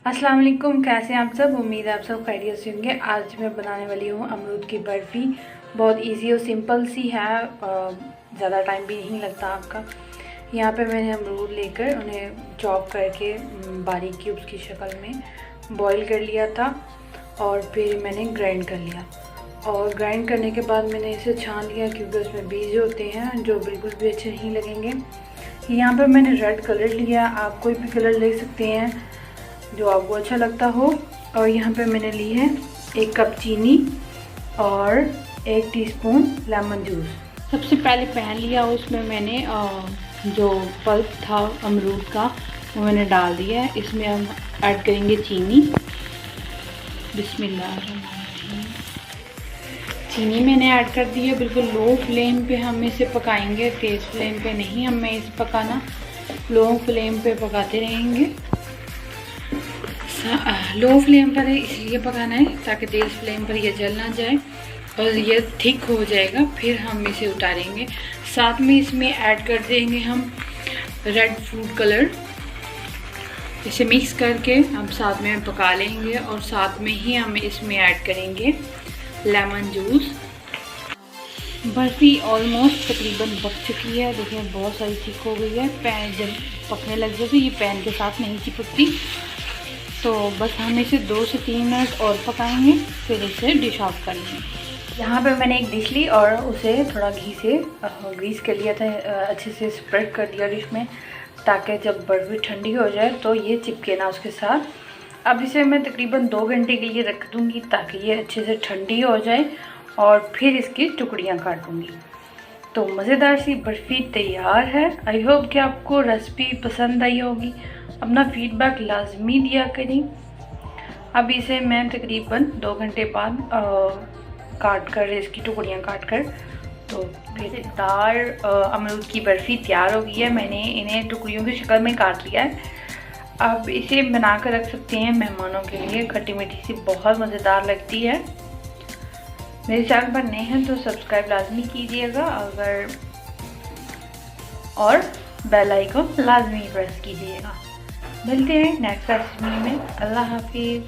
अस्सलाम वालेकुम, कैसे हैं आप सब। उम्मीद है आप सब खैरियत से होंगे। आज मैं बनाने वाली हूँ अमरूद की बर्फ़ी। बहुत इजी और सिंपल सी है, ज़्यादा टाइम भी नहीं लगता आपका। यहाँ पे मैंने अमरूद लेकर उन्हें चॉप करके बारीक क्यूब्स की शक्ल में बॉईल कर लिया था और फिर मैंने ग्राइंड कर लिया। और ग्राइंड करने के बाद मैंने इसे छान लिया क्योंकि उसमें बीज होते हैं जो बिल्कुल भी अच्छे नहीं लगेंगे। यहाँ पर मैंने रेड कलर लिया, आप कोई भी कलर ले सकते हैं जो आपको अच्छा लगता हो। और यहाँ पे मैंने ली है 1 कप चीनी और 1 टीस्पून लेमन जूस। सबसे पहले पैन लिया, उसमें मैंने जो पल्प था अमरूद का वो मैंने डाल दिया है। इसमें हम ऐड करेंगे चीनी। बिस्मिल्लाहिर्रहमानिर्रहीम। चीनी मैंने ऐड कर दी है। बिल्कुल लो फ्लेम पे हम इसे पकाएंगे, तेज़ फ्लेम पे नहीं हमें इसे पकाना, लो फ्लेम पे पकाते रहेंगे। लो फ्लेम पर इसलिए पकाना है ताकि तेज़ फ्लेम पर यह जल ना जाए और ये थिक हो जाएगा, फिर हम इसे उतारेंगे। साथ में इसमें ऐड कर देंगे हम रेड फूड कलर। इसे मिक्स करके हम साथ में पका लेंगे और साथ में ही हम इसमें ऐड करेंगे लेमन जूस। बर्फ़ी ऑलमोस्ट तकरीबन पक चुकी है। देखिए बहुत सारी थिक हो गई है। पैन जब पकने लग जाए तो ये पैन के साथ नहीं चिपकती, तो बस हम इसे 2 से 3 मिनट और पकाएंगे, फिर इसे डिश ऑफ कर लेंगे। यहाँ पे मैंने एक डिश ली और उसे थोड़ा घी से ग्रीस कर लिया था, अच्छे से स्प्रेड कर दिया डिश में, ताकि जब बर्फ़ी ठंडी हो जाए तो ये चिपके ना उसके साथ। अब इसे मैं तकरीबन 2 घंटे के लिए रख दूँगी ताकि ये अच्छे से ठंडी हो जाए और फिर इसकी टुकड़ियाँ काटूँगी। तो मज़ेदार सी बर्फ़ी तैयार है। आई होप कि आपको रेसिपी पसंद आई होगी। अपना फीडबैक लाजमी दिया करें। अब इसे मैं तकरीबन 2 घंटे बाद काट कर, इसकी टुकड़ियाँ काट कर, तो मज़ेदार अमरूद की बर्फ़ी तैयार हो गई है। मैंने इन्हें टुकड़ियों की शक्ल में काट लिया है। अब इसे बना कर रख सकते हैं मेहमानों के लिए। खट्टी मीठी सी बहुत मज़ेदार लगती है। मेरे चैनल पर नए हैं तो सब्सक्राइब लाजमी कीजिएगा और बेल आइकन लाजमी प्रेस कीजिएगा। मिलते हैं नेक्स्ट रेसिपी में। अल्लाह हाफिज़।